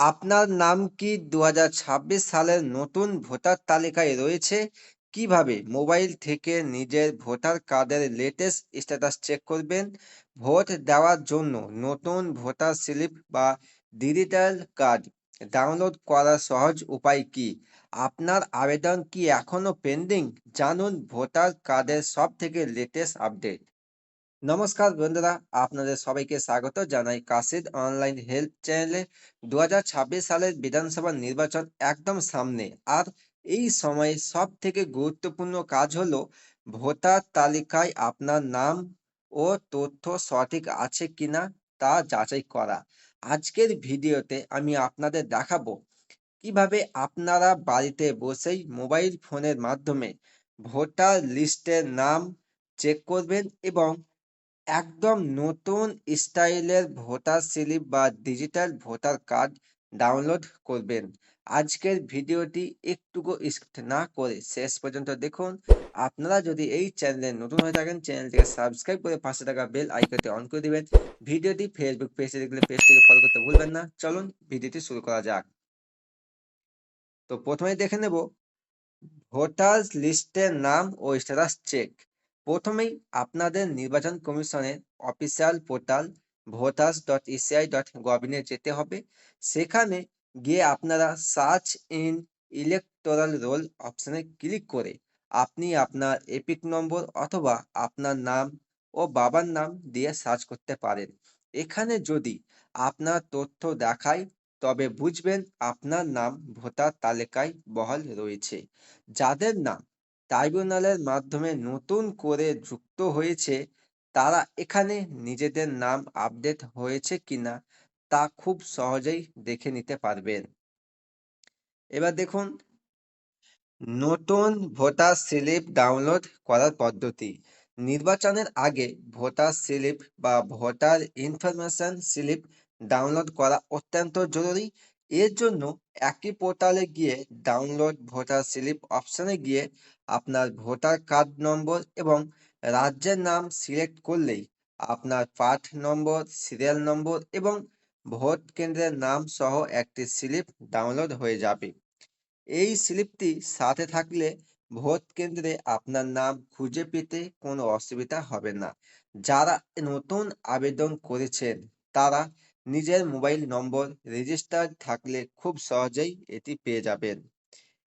আপনার নাম কি ২০২৬ সালের নতুন ভোটার তালিকায় রয়েছে? কিভাবে মোবাইল থেকে নিজের ভোটার কার্ডের লেটেস্ট স্ট্যাটাস চেক করবেন? ভোট দেওয়ার জন্য নতুন ভোটার স্লিপ বা ডিজিটাল কার্ড ডাউনলোড করার সহজ উপায় কি? আপনার আবেদন কি এখনো পেন্ডিং? জানুন ভোটার কার্ডের সবথেকে লেটেস্ট আপডেট। নমস্কার বন্ধুরা, আপনাদের সবাইকে স্বাগত জানাই কাশিদ অনলাইন হেল্প চ্যানেলে। ২০২৬ সালের বিধানসভা নির্বাচন একদম সামনে, আর এই সময়ে সব থেকে গুরুত্বপূর্ণ কাজ হলো ভোটার তালিকায় আপনার নাম ও তথ্য সঠিক আছে কিনা তা যাচাই করা। আজকের ভিডিওতে আমি আপনাদের দেখাবো কিভাবে আপনারা বাড়িতে বসেই মোবাইল ফোনের মাধ্যমে ভোটার লিস্টের নাম চেক করবেন এবং একদম নতুন স্টাইলের ভোটার স্লিপ বা ডিজিটাল ভোটার কার্ড ডাউনলোড করবেন। আজকের ভিডিওটি একটুকু স্কিপ না করে শেষ পর্যন্ত দেখুন। আপনারা যদি এই চ্যানেলে নতুন হয়ে থাকেন, চ্যানেলটিকে সাবস্ক্রাইব করে পাশে থাকা বেল আইকনটি অন করে দিবেন। ভিডিওটি ফেসবুক পেজে দেখলে পেজটিকে ফলো করতে ভুলবেন না। চলুন ভিডিওটি শুরু করা যাক। তো প্রথমেই দেখে নেব ভোটার্স লিস্টের নাম ও স্ট্যাটাস চেক। প্রথমেই আপনাদের নির্বাচন কমিশনের অফিসিয়াল পোর্টাল voters.eci.gov যেতে হবে। সেখানে গিয়ে আপনারা সার্চ ইন ইলেকটোরাল রোল অপশনে ক্লিক করে আপনি আপনার এপিক নম্বর অথবা আপনার নাম ও বাবার নাম দিয়ে সার্চ করতে পারেন। এখানে যদি আপনার তথ্য দেখায় তবে বুঝবেন আপনার নাম ভোটার তালিকায় বহাল রয়েছে। যাদের নাম ট্রাইব্যুনালের মাধ্যমে নতুন করে যুক্ত হয়েছে তারা এখানে নিজেদের নাম আপডেট হয়েছে কিনা তা খুব সহজেই দেখে নিতে পারবেন। এবার দেখুন নতুন ভোটার স্লিপ ডাউনলোড করার পদ্ধতি। নির্বাচনের আগে ভোটার স্লিপ বা ভোটার ইনফরমেশন স্লিপ ডাউনলোড করা অত্যন্ত জরুরি। এর জন্য একই পোর্টালে গিয়ে ডাউনলোড ভোটার স্লিপ অপশনে গিয়ে আপনার ভোটার কার্ড নম্বর এবং রাজ্যের নাম সিলেক্ট করলেই আপনার পার্ট নম্বর, সিরিয়াল নম্বর এবং ভোট কেন্দ্রের নাম সহ একটি স্লিপ ডাউনলোড হয়ে যাবে। এই স্লিপটি সাথে থাকলে ভোট কেন্দ্রে আপনার নাম খুঁজে পেতে কোনো অসুবিধা হবে না। যারা নতুন আবেদন করেছেন তারা নিজের মোবাইল নম্বর রেজিস্টার্ড থাকলে খুব সহজেই এটি পেয়ে যাবেন।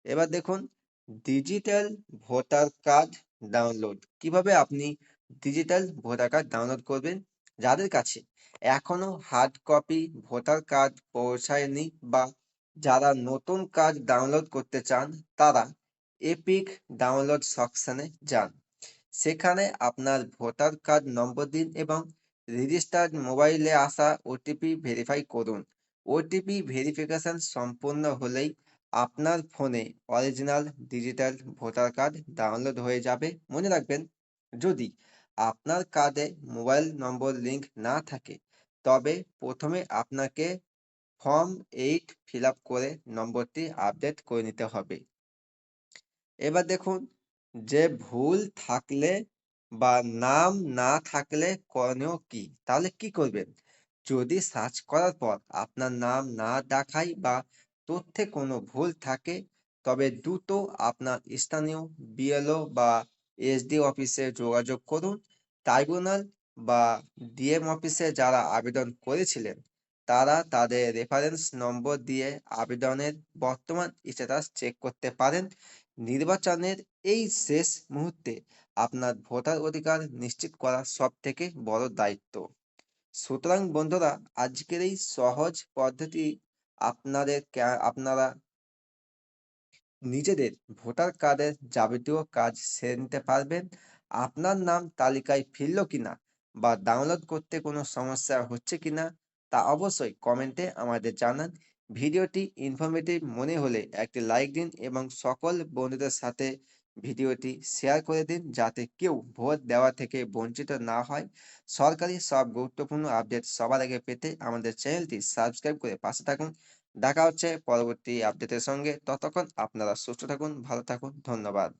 এবার দেখুন ডিজিটাল ভোটার কার্ড ডাউনলোড। কিভাবে আপনি ডিজিটাল ভোটার কার্ড ডাউনলোড করবেন? যাদের কাছে এখনো হার্ড কপি ভোটার কার্ড পৌঁছায়নি বা যারা নতুন কার্ড ডাউনলোড করতে চান তারা এপিক ডাউনলোড সেকশনে যান। সেখানে আপনার ভোটার কার্ড নম্বর দিন এবং রেজিস্টার্ড মোবাইলে আসা ওটিপি ভেরিফাই করুন। ওটিপি ভেরিফিকেশন সম্পূর্ণ হলেই আপনার ফোনে original digital voter card download হয়ে যাবে। মনে রাখবেন, যদি আপনার কার্ডে মোবাইল নম্বর লিংক না থাকে তবে প্রথমে আপনাকে ফর্ম 8 ফিল আপ করে নম্বরটি আপডেট করে নিতে হবে। এবার দেখুন যে ভুল থাকলে বা নাম না থাকলে করণীয় কি? তাহলে কি করবেন? যদি সার্চ করার পর আপনার নাম না দেখায় বা তথ্যে কোনো ভুল থাকে তবে দ্রুত আপনার স্থানীয় বিএলও বা এসডি অফিসে যোগাযোগ করুন। ট্রাইব্যুনাল বা ডিএম অফিসে যারা আবেদন করেছিলেন তারা তাদের রেফারেন্স নম্বর দিয়ে আবেদনের বর্তমান স্ট্যাটাস চেক করতে পারেন। নির্বাচনের এই শেষ মুহূর্তে আপনার ভোটার অধিকার নিশ্চিত করা সবথেকে বড় দায়িত্ব। সুতরাং বন্ধুরা, আজকের এই সহজ পদ্ধতি আপনারা নিজেদের ভোটার কার্ডের যাবতীয় কাজ সেরে নিতে পারবেন। আপনার নাম তালিকায় ফিরল কিনা বা ডাউনলোড করতে কোনো সমস্যা হচ্ছে কিনা তা অবশ্যই কমেন্টে আমাদের জানান। ভিডিওটি ইনফরমেটিভ মনে হলে একটি লাইক দিন এবং সকল বন্ধুদের সাথে ভিডিওটি শেয়ার করে দিন যাতে কেউ ভোট দেওয়া থেকে বঞ্চিত না হয়। সরকারি সব গুরুত্বপূর্ণ আপডেট সবার আগে পেতে আমাদের চ্যানেলটি সাবস্ক্রাইব করে পাশে থাকুন। দেখা হচ্ছে পরবর্তী আপডেটের সঙ্গে। ততক্ষণ আপনারা সুস্থ থাকুন, ভালো থাকুন। ধন্যবাদ।